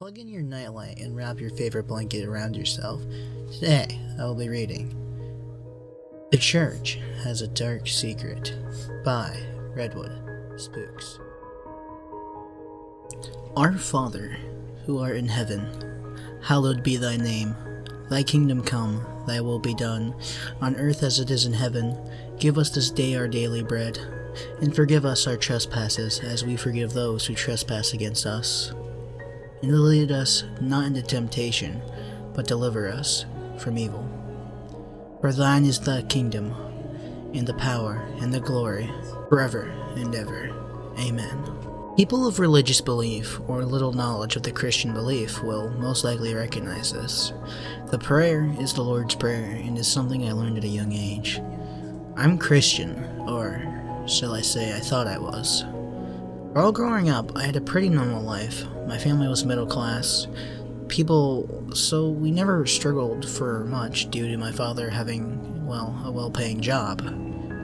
Plug in your nightlight and wrap your favorite blanket around yourself. Today, I will be reading The Church Has a Dark Secret by Redwood Spooks. Our Father, who art in heaven, hallowed be thy name. Thy kingdom come, thy will be done, on earth as it is in heaven. Give us this day our daily bread, and forgive us our trespasses, as we forgive those who trespass against us. And lead us not into temptation, but deliver us from evil. For thine is the kingdom, and the power, and the glory, forever and ever. Amen. People of religious belief, or little knowledge of the Christian belief, will most likely recognize this. The prayer is the Lord's Prayer, and is something I learned at a young age. I'm Christian, or shall I say I thought I was. While growing up, I had a pretty normal life. My family was middle class, so we never struggled for much due to my father having, a well-paying job.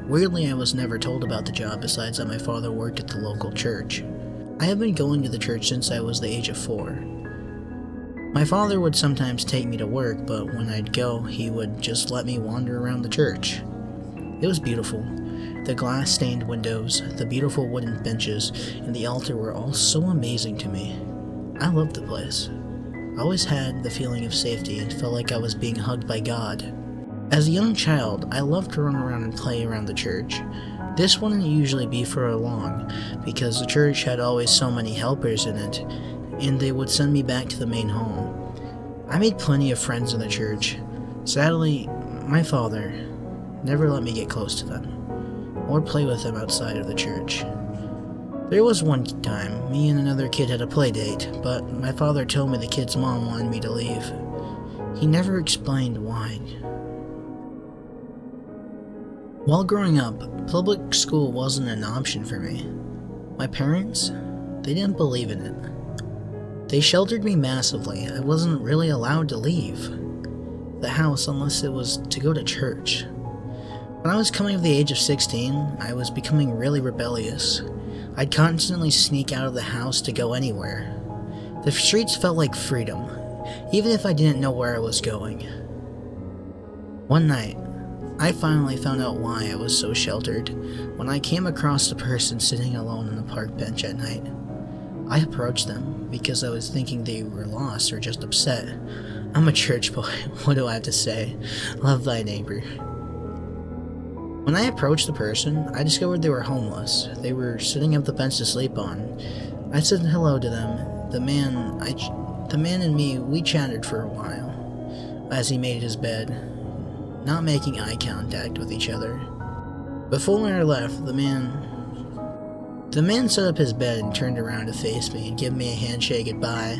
Weirdly, I was never told about the job besides that my father worked at the local church. I have been going to the church since I was the age of 4. My father would sometimes take me to work, but when I'd go, he would just let me wander around the church. It was beautiful. The glass-stained windows, the beautiful wooden benches, and the altar were all so amazing to me. I loved the place. I always had the feeling of safety and felt like I was being hugged by God. As a young child, I loved to run around and play around the church. This wouldn't usually be for long, because the church had always so many helpers in it, and they would send me back to the main hall. I made plenty of friends in the church. Sadly, my father never let me get close to them, or play with them outside of the church. There was one time, me and another kid had a play date, but my father told me the kid's mom wanted me to leave. He never explained why. While growing up, public school wasn't an option for me. My parents, they didn't believe in it. They sheltered me massively. I wasn't really allowed to leave the house unless it was to go to church. When I was coming of the age of 16, I was becoming really rebellious. I'd constantly sneak out of the house to go anywhere. The streets felt like freedom, even if I didn't know where I was going. One night, I finally found out why I was so sheltered when I came across a person sitting alone on a park bench at night. I approached them because I was thinking they were lost or just upset. I'm a church boy, what do I have to say? Love thy neighbor. When I approached the person, I discovered they were homeless. They were sitting up the bench to sleep on. I said hello to them. The man and me, we chatted for a while as he made his bed, not making eye contact with each other. Before I left, the man set up his bed and turned around to face me and give me a handshake goodbye.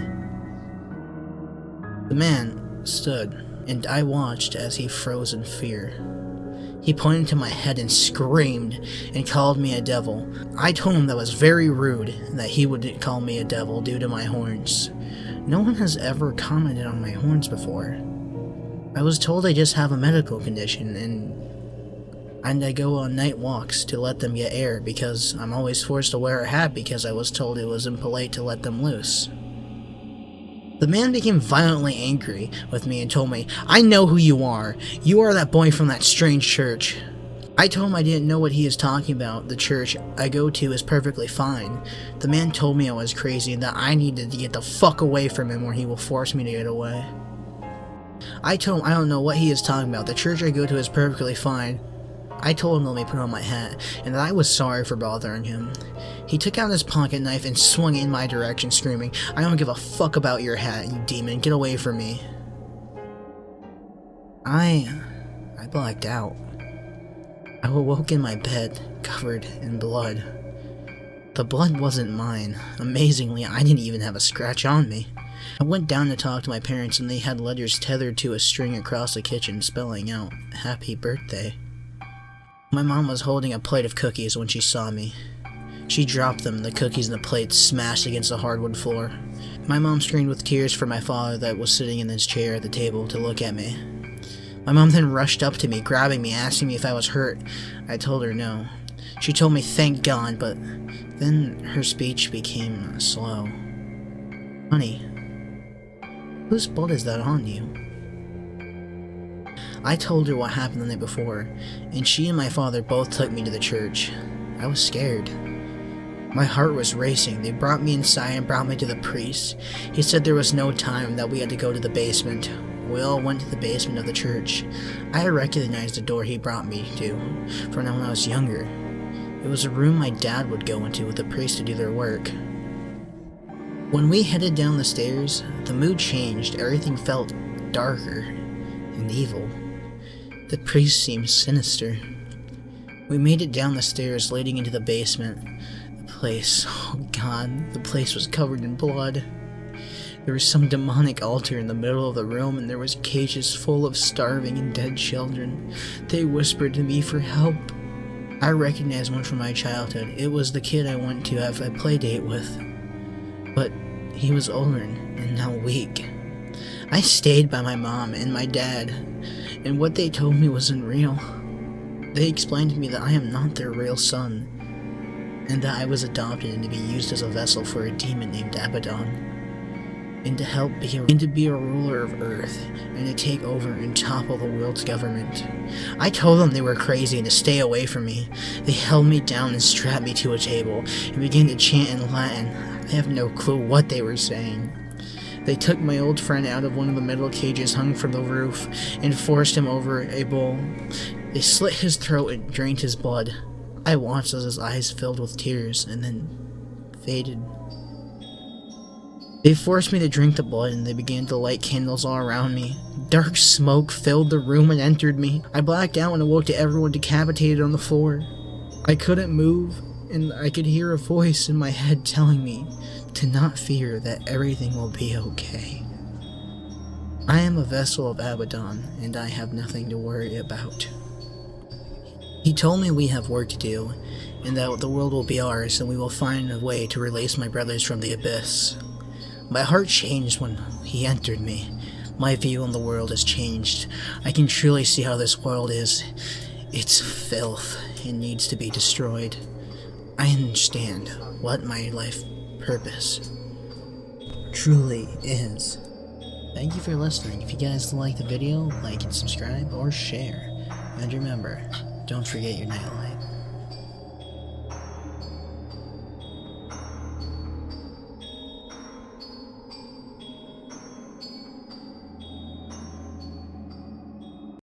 The man stood, and I watched as he froze in fear. He pointed to my head and screamed and called me a devil. I told him that was very rude that he would call me a devil due to my horns. No one has ever commented on my horns before. I was told I just have a medical condition and I go on night walks to let them get air because I'm always forced to wear a hat because I was told it was impolite to let them loose. The man became violently angry with me and told me, I know who you are. You are that boy from that strange church. I told him I didn't know what he is talking about. The church I go to is perfectly fine. The man told me I was crazy and that I needed to get the fuck away from him or he will force me to get away. I told him I don't know what he is talking about. The church I go to is perfectly fine. I told him to let me put on my hat, and that I was sorry for bothering him. He took out his pocket knife and swung it in my direction, screaming, I don't give a fuck about your hat, you demon, get away from me. I blacked out. I awoke in my bed, covered in blood. The blood wasn't mine. Amazingly, I didn't even have a scratch on me. I went down to talk to my parents, and they had letters tethered to a string across the kitchen spelling out, Happy Birthday. My mom was holding a plate of cookies when she saw me. She dropped them, and the cookies and the plate smashed against the hardwood floor. My mom screamed with tears for my father that was sitting in his chair at the table to look at me. My mom then rushed up to me, grabbing me, asking me if I was hurt. I told her no. She told me thank God, but then her speech became slow. Honey, Whose blood is that on you? I told her what happened the night before, and she and my father both took me to the church. I was scared. My heart was racing. They brought me inside and brought me to the priest. He said there was no time, that we had to go to the basement. We all went to the basement of the church. I recognized the door he brought me to from when I was younger. It was a room my dad would go into with the priest to do their work. When we headed down the stairs, the mood changed. Everything felt darker and evil. The priest seemed sinister. We made it down the stairs leading into the basement. Oh god, the place was covered in blood. There was some demonic altar in the middle of the room, and there was cages full of starving and dead children. They whispered to me for help. I recognized one from my childhood. It was the kid I went to have a play date with. But he was older and now weak. I stayed by my mom and my dad, and what they told me wasn't real. They explained to me that I am not their real son, and that I was adopted and to be used as a vessel for a demon named Abaddon, and to be a ruler of Earth, and to take over and topple the world's government. I told them they were crazy and to stay away from me. They held me down and strapped me to a table, and began to chant in Latin. I have no clue what they were saying. They took my old friend out of one of the metal cages hung from the roof, and forced him over a bowl. They slit his throat and drained his blood. I watched as his eyes filled with tears, and then faded. They forced me to drink the blood, and they began to light candles all around me. Dark smoke filled the room and entered me. I blacked out and awoke to everyone decapitated on the floor. I couldn't move, and I could hear a voice in my head telling me to not fear, that everything will be okay. I am a vessel of Abaddon, and I have nothing to worry about. He told me we have work to do, and that the world will be ours, and we will find a way to release my brothers from the abyss. My heart changed when he entered me. My view on the world has changed. I can truly see how this world is. It's filth. It needs to be destroyed. I understand what my life purpose truly is. Thank you for listening. If you guys like the video, like and subscribe or share. And remember, don't forget your nightlight.